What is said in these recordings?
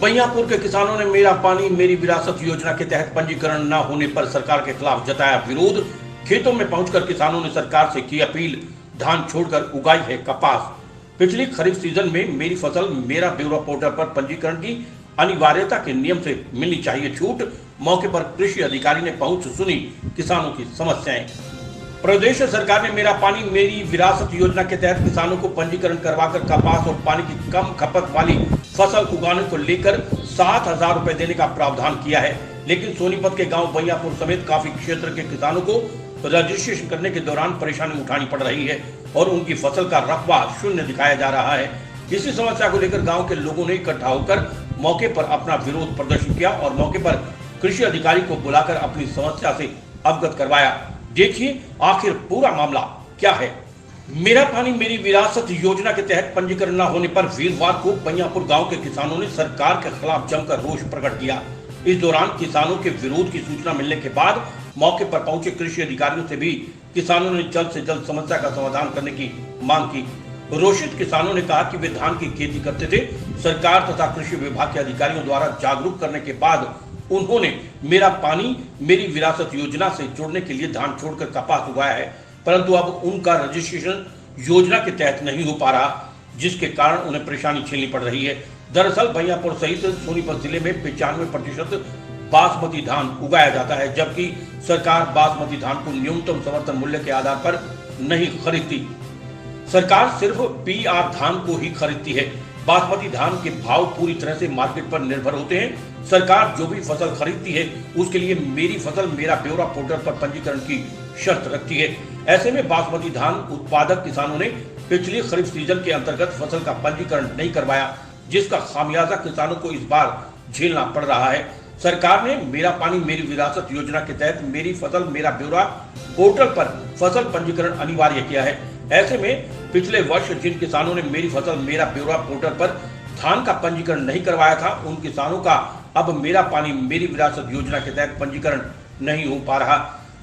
बनियापुर के किसानों ने मेरा पानी मेरी विरासत योजना के तहत पंजीकरण न होने पर सरकार के खिलाफ जताया विरोध। खेतों में पहुंचकर किसानों ने सरकार से की अपील, धान छोड़कर उगाई है कपास। पिछली खरीफ सीजन में मेरी फसल मेरा ब्यौरा पोर्टल पर पंजीकरण की अनिवार्यता के नियम से मिलनी चाहिए छूट। मौके पर कृषि अधिकारी ने पहुंच सुनी किसानों की समस्याएं। प्रदेश सरकार ने मेरा पानी मेरी विरासत योजना के तहत किसानों को पंजीकरण करवाकर कपास और पानी की कम खपत वाली फसल उगाने को लेकर 7,000 रुपए देने का प्रावधान किया है। लेकिन सोनीपत के गांव बनियापुर समेत काफी क्षेत्र के किसानों को रजिस्ट्रेशन करने के दौरान परेशानी उठानी पड़ रही है और उनकी फसल का रकबा शून्य दिखाया जा रहा है। इसी समस्या को लेकर गाँव के लोगों ने इकट्ठा होकर मौके पर अपना विरोध प्रदर्शन किया और मौके पर कृषि अधिकारी को बुलाकर अपनी समस्या से अवगत करवाया। देखिए आखिर पूरा मामला क्या है। मेरा पानी मेरी विरासत योजना के तहत पंजीकरण न होने पर वीरवार को बनियापुर गांव के किसानों ने सरकार के खिलाफ जमकर रोष प्रकट किया। इस दौरान किसानों के विरोध की सूचना मिलने के बाद मौके पर पहुंचे कृषि अधिकारियों से भी किसानों ने जल्द से जल्द समस्या का समाधान करने की मांग की। रोषित किसानों ने कहा कि वे धान की खेती करते थे। सरकार तथा कृषि विभाग के अधिकारियों द्वारा जागरूक करने के बाद उन्होंने मेरा पानी मेरी विरासत योजना से जुड़ने के लिए धान छोड़कर कपास उगाया है, परंतु अब उनका रजिस्ट्रेशन योजना के तहत नहीं हो पा रहा, जिसके कारण उन्हें परेशानी झेलनी पड़ रही है। दरअसल बनियापुर सहित सोनीपत जिले में 95% बासमती धान उगाया जाता है, जबकि सरकार बासमती धान को न्यूनतम समर्थन मूल्य के आधार पर नहीं खरीदती। सरकार सिर्फ पीआर धान को ही खरीदती है। बासमती धान के भाव पूरी तरह से मार्केट पर निर्भर होते हैं। सरकार जो भी फसल खरीदती है उसके लिए मेरी फसल मेरा ब्यौरा पोर्टल पर पंजीकरण की शर्त रखती है। ऐसे में बासमती धान उत्पादक किसानों ने पिछली खरीफ सीजन के अंतर्गत फसल का पंजीकरण नहीं करवाया, जिसका खामियाजा किसानों को इस बार झेलना पड़ रहा है। सरकार ने मेरा पानी मेरी विरासत योजना के तहत मेरी फसल मेरा ब्यौरा पोर्टल पर फसल पंजीकरण अनिवार्य किया है। ऐसे में पिछले वर्ष जिन किसानों ने मेरी फसल मेरा ब्यौरा पोर्टल पर धान का पंजीकरण नहीं करवाया था, उन किसानों का अब मेरा पानी मेरी विरासत योजना के तहत पंजीकरण नहीं हो पा रहा।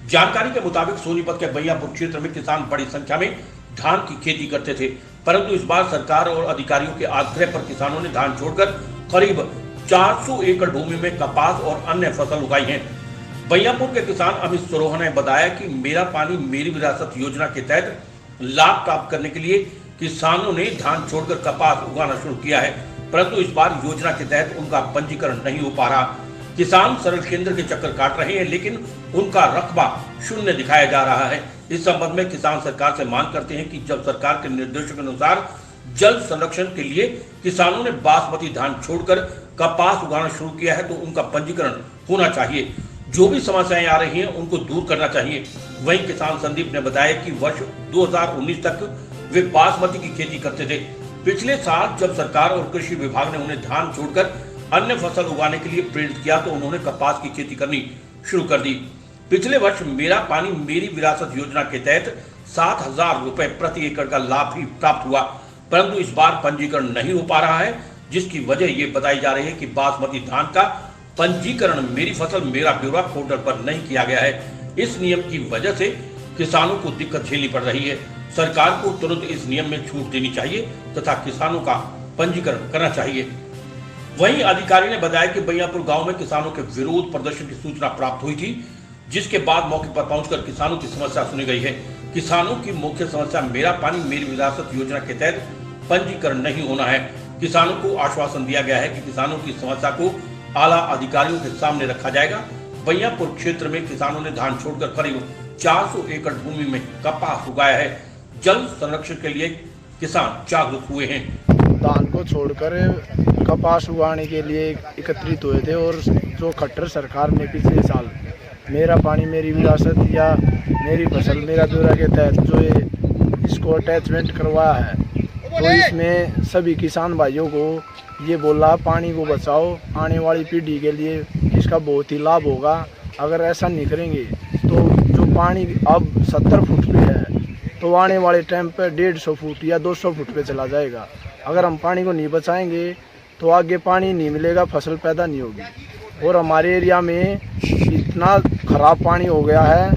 जानकारी के मुताबिक सोनीपत के बनियापुर क्षेत्र में किसान बड़ी संख्या में धान की खेती करते थे, परंतु इस बार सरकार और अधिकारियों के आग्रह पर किसानों ने धान छोड़कर करीब 400 एकड़ भूमि में कपास और अन्य फसल उगाई है। बनियापुर के किसान अमित सरोहा ने बताया कि मेरा पानी मेरी विरासत योजना के तहत लाभ प्राप्त करने के लिए किसानों ने धान छोड़कर कपास उगाना शुरू किया है, परंतु इस बार योजना के तहत उनका पंजीकरण नहीं हो पा रहा। किसान सरल केंद्र के चक्कर काट रहे हैं, लेकिन उनका रकबा शून्य दिखाया जा रहा है। इस संबंध में किसान सरकार से मांग करते हैं कि जब सरकार के निर्देशों के अनुसार जल संरक्षण के लिए किसानों ने बासमती धान छोड़कर कपास उगाना शुरू किया है तो उनका पंजीकरण होना चाहिए। जो भी समस्याएं आ रही हैं उनको दूर करना चाहिए। वहीं किसान संदीप ने बताया कि वर्ष 2019 तक वे बासमती की खेती करते थे। पिछले साल जब सरकार और कृषि विभाग ने उन्हें धान छोड़कर अन्य फसल उगाने के लिए प्रेरित किया तो उन्होंने कपास की खेती करनी शुरू कर दी। पिछले वर्ष मेरा पानी मेरी विरासत योजना के तहत 7,000 रुपए प्रति एकड़ का लाभ भी प्राप्त हुआ, परंतु इस बार पंजीकरण नहीं हो पा रहा है, जिसकी वजह ये बताई जा रही है कि बासमती धान का पंजीकरण मेरी फसल मेरा ब्यौरा पोर्टल पर नहीं किया गया है। इस नियम की वजह से किसानों को दिक्कत झेलनी पड़ रही है। सरकार को तुरंत इस नियम में छूट देनी चाहिए तथा किसानों का पंजीकरण करना चाहिए। वहीं अधिकारी ने बताया कि बनियापुर गांव में किसानों के विरोध प्रदर्शन की सूचना प्राप्त हुई थी, जिसके बाद मौके पर पहुंचकर किसानों की समस्या सुनी गई है। किसानों की मुख्य समस्या मेरा पानी मेरी विरासत योजना के तहत पंजीकरण नहीं होना है। किसानों को आश्वासन दिया गया है कि किसानों की समस्या को आला अधिकारियों के सामने रखा जाएगा। बनियापुर क्षेत्र में किसानों ने धान छोड़कर करीब 400 एकड़ भूमि में कपास उगाया है। जल संरक्षण के लिए किसान जागरूक हुए हैं। धान को छोड़कर कपास उगाने के लिए एकत्रित हुए थे और जो खट्टर सरकार ने पिछले साल मेरा पानी मेरी विरासत या मेरी फसल मेरा ब्यौरा के तहत जो इसको अटैचमेंट करवाया है, तो इसमें सभी किसान भाइयों को ये बोला पानी को बचाओ, आने वाली पीढ़ी के लिए इसका बहुत ही लाभ होगा। अगर ऐसा नहीं करेंगे तो जो पानी अब 70 फुट पे है तो आने वाले टाइम पे 150 फुट या 200 फुट पे चला जाएगा। अगर हम पानी को नहीं बचाएंगे तो आगे पानी नहीं मिलेगा, फसल पैदा नहीं होगी। और हमारे एरिया में इतना खराब पानी हो गया है,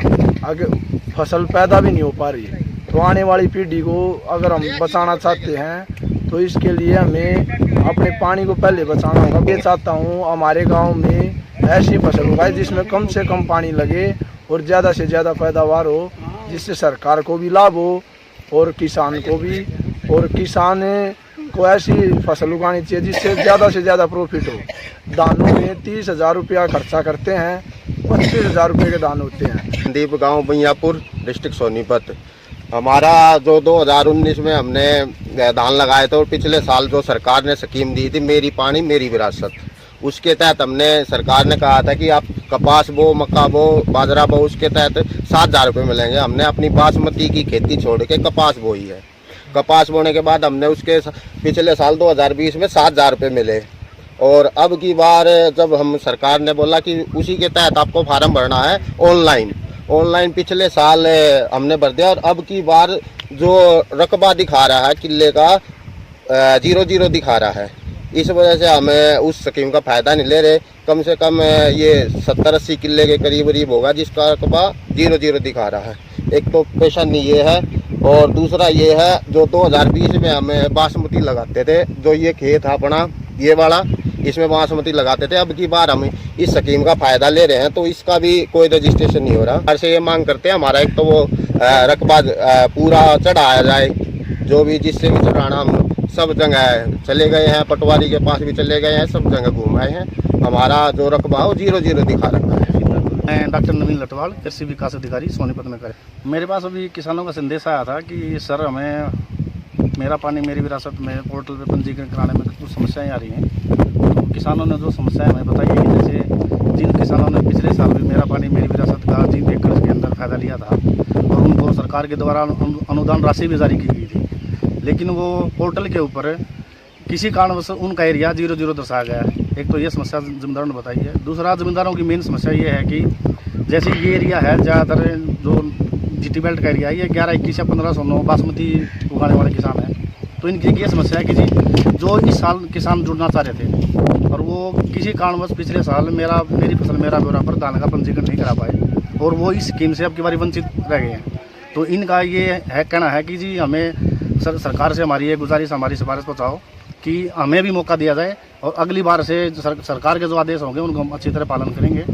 आगे फसल पैदा भी नहीं हो पा रही है। तो आने वाली पीढ़ी को अगर हम बचाना चाहते हैं तो इसके लिए हमें अपने पानी को पहले बचाना होगा। मैं चाहता हूँ हमारे गांव में ऐसी फसल उगाए जिसमें कम से कम पानी लगे और ज़्यादा से ज़्यादा पैदावार हो, जिससे सरकार को भी लाभ हो और किसान को भी। और किसान को ऐसी फसल उगानी चाहिए जिससे से ज़्यादा प्रॉफिट हो। दानों में 30,000 रुपया खर्चा करते हैं, 25,000 रुपये के दान होते हैं। दीप गांव बैयापुर, डिस्ट्रिक्ट सोनीपत। हमारा जो 2019 में हमने धान लगाए थे और पिछले साल जो सरकार ने स्कीम दी थी मेरी पानी मेरी विरासत, उसके तहत हमने सरकार ने कहा था कि आप कपास बो, मक्का बो, बाजरा बो, उसके तहत 7,000 रुपये मिलेंगे। हमने अपनी बासमती की खेती छोड़ के कपास बोई है। कपास बोने के बाद हमने उसके पिछले साल 2020 में 7,000 रुपये मिले। और अब की बार जब हम सरकार ने बोला कि उसी के तहत आपको फार्म भरना है ऑनलाइन पिछले साल हमने भर दिया। और अब की बार जो रकबा दिखा रहा है किले का 0-0 दिखा रहा है। इस वजह से हमें उस स्कीम का फ़ायदा नहीं ले रहे। कम से कम ये 70-80 किले के करीब होगा जिसका रकबा 0-0 दिखा रहा है। एक तो पेशेंट ये है और दूसरा ये है जो 2020 में हमें बासमती लगाते थे, जो ये खेत है अपना ये वाला, इसमें बासमती लगाते थे। अब की बार हम इस स्कीम का फ़ायदा ले रहे हैं तो इसका भी कोई रजिस्ट्रेशन नहीं हो रहा। हर से ये मांग करते हैं हमारा एक तो वो रकबा पूरा चढ़ाया जाए, जो भी जिससे भी चढ़ाना। हम सब जगह चले गए हैं, पटवारी के पास भी चले गए हैं, सब जगह घूम आए हैं। हमारा जो रकबा हो 0-0 दिखा रखा है। मैं डॉक्टर नवीन लटवाल, कृषि विकास अधिकारी सोनीपत में करे। मेरे पास अभी किसानों का संदेश आया था कि सर हमें मेरा पानी मेरी विरासत में पोर्टल पे पंजीकरण कराने में कुछ समस्याएं आ रही हैं। तो किसानों ने जो समस्याएं हमें बताई है कि जैसे जिन किसानों ने पिछले साल भी मेरा पानी मेरी विरासत का 3 एकड़ के अंदर फ़ायदा लिया था और उनको सरकार के द्वारा अनुदान राशि भी जारी की गई थी, लेकिन वो पोर्टल के ऊपर किसी कारणवश उनका एरिया 0-0 दर्शाया गया है। एक तो ये समस्या ज़मींदारों ने बताई है। दूसरा, ज़मींदारों की मेन समस्या ये है कि जैसे ये एरिया है ज़्यादातर जो GT बेल्ट का एरिया है, ये 11-21 या 1509 बासमती उगाने वाले किसान हैं। तो इनकी ये समस्या है कि जी जो इस साल किसान जुड़ना चाह रहे थे और वो किसी कारणवश पिछले साल मेरी फसल मेरा ब्यौरा पर दान का पंजीकरण नहीं करा पाए और वो इस स्कीम से अब की बारी वंचित रह गए हैं। तो इनका ये है कहना है कि जी हमें सरकार से हमारी ये गुजारिश, हमारी सिफारिश पहुँचाओ कि हमें भी मौका दिया जाए और अगली बार से सरकार के जो आदेश होंगे उनको हम अच्छी तरह पालन करेंगे।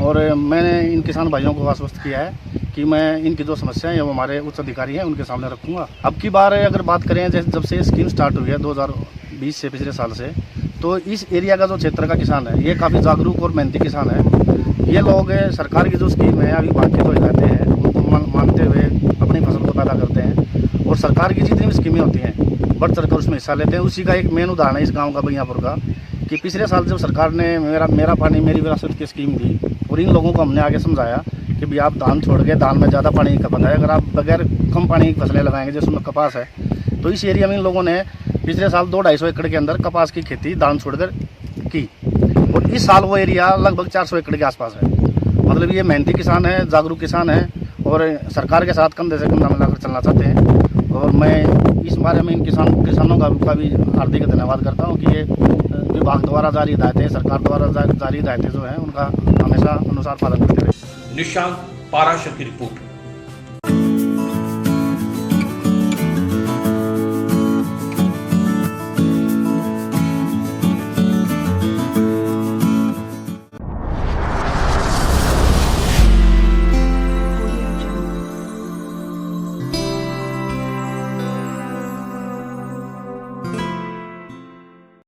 और मैंने इन किसान भाइयों को आश्वस्त किया है कि मैं इनकी जो समस्याएं हैं वो हमारे उच्च अधिकारी हैं उनके सामने रखूँगा। अब की बार अगर बात करें जैसे जब से स्कीम स्टार्ट हुई है 2020 से, पिछले साल से, तो इस एरिया का जो क्षेत्र का किसान है ये काफ़ी जागरूक और मेहनती किसान है। ये लोग सरकार की जो स्कीम है अभी वांछित हो जाते हैं, उनको मानते हुए अपनी फसल को पैदा करते हैं और सरकार की जितनी भी स्कीमें होती हैं बढ़ चढ़कर उसमें हिस्सा लेते हैं। उसी का एक मेन उदाहरण है इस गांव का, बैयापुर का, कि पिछले साल जब सरकार ने मेरा पानी मेरी विरासत की स्कीम दी और इन लोगों को हमने आगे समझाया कि भाई आप धान छोड़ के, धान में ज़्यादा पानी की खपत है, अगर आप बगैर कम पानी की फसलें लगाएंगे जैसे उसमें कपास है, तो इस एरिया में इन लोगों ने पिछले साल 200-250 एकड़ के अंदर कपास की खेती धान छोड़कर की और इस साल वो एरिया लगभग 400 एकड़ के आसपास है। मतलब ये मेहनती किसान है, जागरूक किसान है और सरकार के साथ कंधे से कंधा मिलाकर चलना चाहते हैं। और मैं इस बारे में इन किसानों का भी हार्दिक धन्यवाद करता हूँ कि ये विभाग द्वारा जारी हिदायतें, सरकार द्वारा जारी हिदायतें जो हैं उनका हमेशा अनुसार पालन करते रहे। निशांत पाराशर की रिपोर्ट।